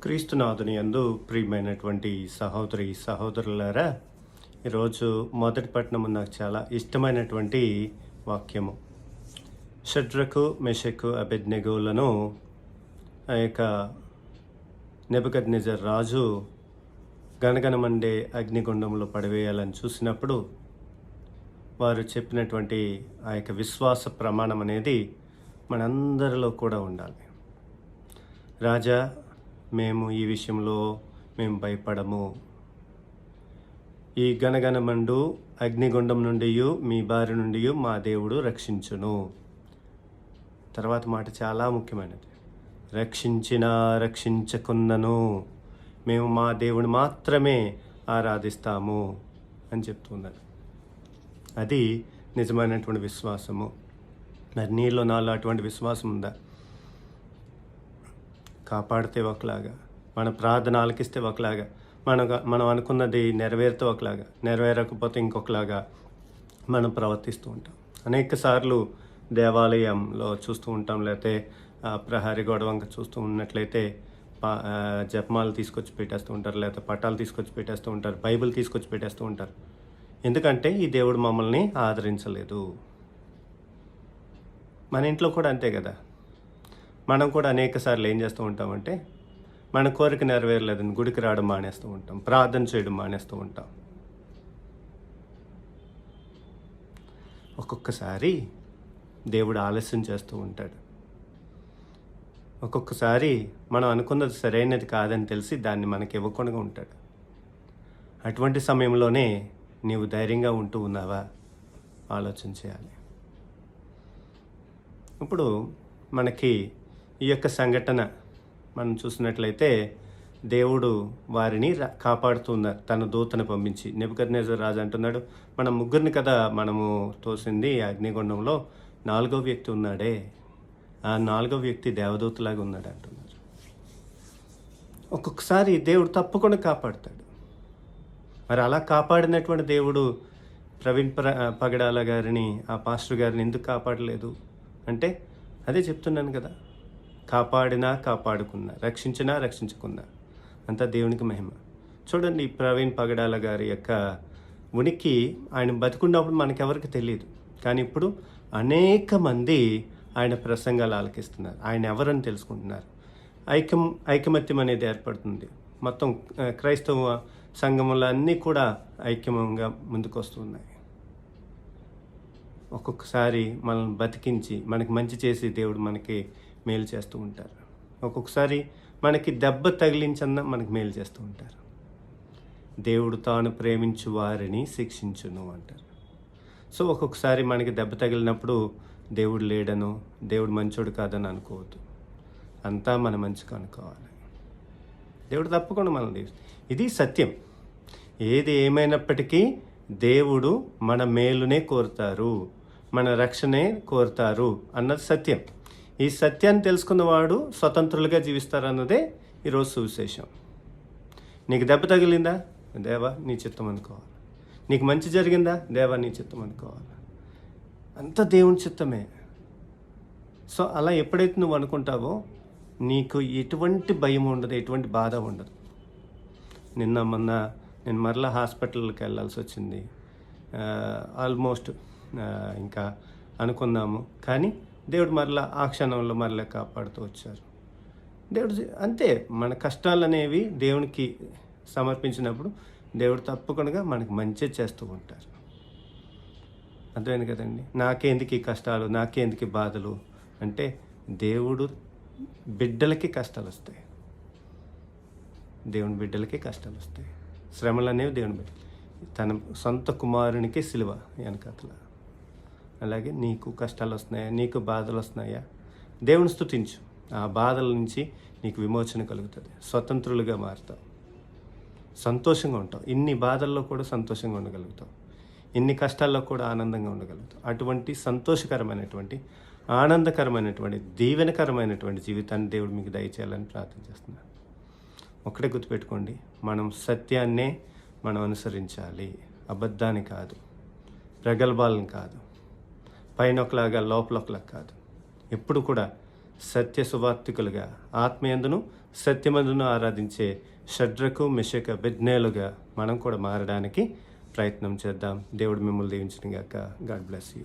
క్రీస్తునాథుని యందు ప్రియమైనటువంటి సహోదరి సహోదరులారా, ఈరోజు మొదటి పట్టణము నాకు చాలా ఇష్టమైనటువంటి వాక్యము. షడ్రకు మెషకు అబెద్నెగోలను ఆ యొక్క నెబుకద్నెజర్ రాజు గనగనమండే అగ్నిగుండంలో పడివేయాలని చూసినప్పుడు వారు చెప్పినటువంటి ఆ యొక్క విశ్వాస ప్రమాణం అనేది మనందరిలో కూడా ఉండాలి. రాజా, మేము ఈ విషయంలో మేము భయపడము. ఈ గనగనమండు అగ్నిగుండం నుండి మీ బారి నుండి మా దేవుడు రక్షించును. తర్వాత మాట చాలా ముఖ్యమైనది. రక్షించినా రక్షించకున్నను మేము మా దేవుని మాత్రమే ఆరాధిస్తాము అని చెప్తున్నారు. అది నిజమైనటువంటి విశ్వాసము. మరి నీలో నాలో అటువంటి విశ్వాసం ఉందా? కాపాడితే ఒకలాగా, మన ప్రార్థన ఆలకిస్తే ఒకలాగా, మనం అనుకున్నది నెరవేరితే ఒకలాగా, నెరవేరకపోతే ఇంకొకలాగా మనం ప్రవర్తిస్తూ ఉంటాం. అనేక సార్లు దేవాలయంలో చూస్తూ ఉంటాం, లేకపోతే ప్రహరీ గొడవంక చూస్తూ ఉన్నట్లయితే జపమాలు తీసుకొచ్చి పెట్టేస్తూ ఉంటారు, లేకపోతే పటాలు తీసుకొచ్చి పెట్టేస్తూ ఉంటారు, బైబిల్ తీసుకొచ్చి పెట్టేస్తూ ఉంటారు. ఎందుకంటే ఈ దేవుడు మమ్మల్ని ఆదరించలేదు. మన ఇంట్లో కూడా అంతే కదా. మనం కూడా అనేక సార్లు ఏం చేస్తూ ఉంటామంటే, మన కోరిక నెరవేరలేదని గుడికి రావడం మానేస్తూ ఉంటాం, ప్రార్థన చేయడం మానేస్తూ ఉంటాం. ఒక్కొక్కసారి దేవుడు ఆలస్యం చేస్తూ ఉంటాడు. ఒక్కొక్కసారి మనం అనుకున్నది సరైనది కాదని తెలిసి దాన్ని మనకి ఇవ్వకుండా ఉంటాడు. అటువంటి సమయంలోనే నీవు ధైర్యంగా ఉంటూ ఉన్నావా ఆలోచన చేయాలి. ఇప్పుడు మనకి ఈ యొక్క సంఘటన మనం చూసినట్లయితే దేవుడు వారిని కాపాడుతున్నారు, తన దూతను పంపించి. నెబుకద్నెజర్ రాజు అంటున్నాడు, మనం ముగ్గురిని కదా మనము తోసింది అగ్నిగుండంలో, 4వ వ్యక్తి ఉన్నాడే, ఆ 4వ వ్యక్తి దేవదూతలాగా ఉన్నాడు అంటున్నారు. ఒక్కొక్కసారి దేవుడు తప్పకుండా కాపాడుతాడు. మరి అలా కాపాడినటువంటి దేవుడు ప్రవీణ్ పగడాల గారిని, ఆ పాస్టర్ గారిని ఎందుకు కాపాడలేదు అంటే, అదే చెప్తున్నాను కదా, కాపాడినా కాపాడుకున్నా, రక్షించినా రక్షించుకున్నా అంతా దేవునికి మహిమ. చూడండి, ప్రవీణ్ పగడాల గారి యొక్క ఉనికి, ఆయన బతికున్నప్పుడు మనకెవరికి తెలియదు, కానీ ఇప్పుడు అనేక మంది ఆయన ప్రసంగాలు ఆలకిస్తున్నారు, ఆయన ఎవరని తెలుసుకుంటున్నారు. ఐకమత్యం అనేది ఏర్పడుతుంది. మొత్తం క్రైస్తవ సంఘములు అన్నీ కూడా ఐక్యంగా ముందుకు వస్తున్నాయి. ఒక్కొక్కసారి మనల్ని బతికించి మనకి మంచి చేసి దేవుడు మనకి మేలు చేస్తూ ఉంటారు. ఒక్కొక్కసారి మనకి దెబ్బ తగిలించన్నా మనకి మేలు చేస్తూ ఉంటారు. దేవుడు తాను ప్రేమించు వారిని శిక్షించును అంటారు. సో ఒక్కొక్కసారి మనకి దెబ్బ తగిలినప్పుడు దేవుడు లేడను, దేవుడు మంచోడు కాదని అనుకోవద్దు. అంతా మన మంచిగా అనుకోవాలి. దేవుడు తప్పకుండా మనల్ని, ఇది సత్యం. ఏది ఏమైనప్పటికీ దేవుడు మన మేలునే కోరుతారు, మన రక్షణే కోరుతారు అన్నది సత్యం. ఈ సత్యాన్ని తెలుసుకున్నవాడు స్వతంత్రులుగా జీవిస్తారన్నదే ఈరోజు సువిశేషం. నీకు దెబ్బ తగిలిందా, దేవా నీ చిత్తం అనుకోవాలి. నీకు మంచి జరిగిందా, దేవా నీ చిత్తం అనుకోవాలి. అంత దేవుని చిత్తమే. సో అలా ఎప్పుడైతే నువ్వు అనుకుంటావో నీకు ఎటువంటి భయం ఉండదు, ఎటువంటి బాధ ఉండదు. మొన్న నేను మరలా హాస్పిటల్కి వెళ్ళాల్సి వచ్చింది. ఆల్మోస్ట్ ఇంకా అనుకున్నాము, కానీ దేవుడు మరలా ఆ క్షణంలో మరలా కాపాడుతూ వచ్చారు. దేవుడు అంతే, మన కష్టాలు అనేవి దేవునికి సమర్పించినప్పుడు దేవుడు తప్పకుండా మనకు మంచి చేస్తూ ఉంటారు. అర్థమైంది కదండి. నాకేందుకు ఈ కష్టాలు, నాకేందుకు ఈ బాధలు అంటే, దేవుడు బిడ్డలకి కష్టాలు వస్తాయి, దేవుని బిడ్డలకి కష్టాలు వస్తాయి. శ్రమలు అనేవి దేవుని బిడ్డ, తన సొంత కుమారునికి సిలువ వెనకతల. అలాగే నీకు కష్టాలు వస్తున్నాయా, నీకు బాధలు వస్తున్నాయా, దేవుని స్తుతించు. ఆ బాధల నుంచి నీకు విమోచన కలుగుతుంది, స్వతంత్రులుగా మారుతావు, సంతోషంగా ఉంటావు. ఇన్ని బాధల్లో కూడా సంతోషంగా ఉండగలుగుతావు, ఇన్ని కష్టాల్లో కూడా ఆనందంగా ఉండగలుగుతావు. అటువంటి సంతోషకరమైనటువంటి, ఆనందకరమైనటువంటి, దీవెనకరమైనటువంటి జీవితాన్ని దేవుడు మీకు దయచేయాలని ప్రార్థన చేస్తున్నాను. ఒకటే గుర్తుపెట్టుకోండి, మనం సత్యాన్నే మనం అనుసరించాలి, అబద్ధాన్ని కాదు, ప్రగల్భాలను కాదు, పైన ఒకలాగా లోపల ఒకలాగా కాదు. ఎప్పుడు కూడా సత్య సువార్తికులుగా, ఆత్మయందును సత్యమందును ఆరాధించే షడ్రకు మెషక బెద్నేలుగా మనం కూడా మారడానికి ప్రయత్నం చేద్దాం. దేవుడు మిమ్మల్ని దీవించిన గాక. God bless you.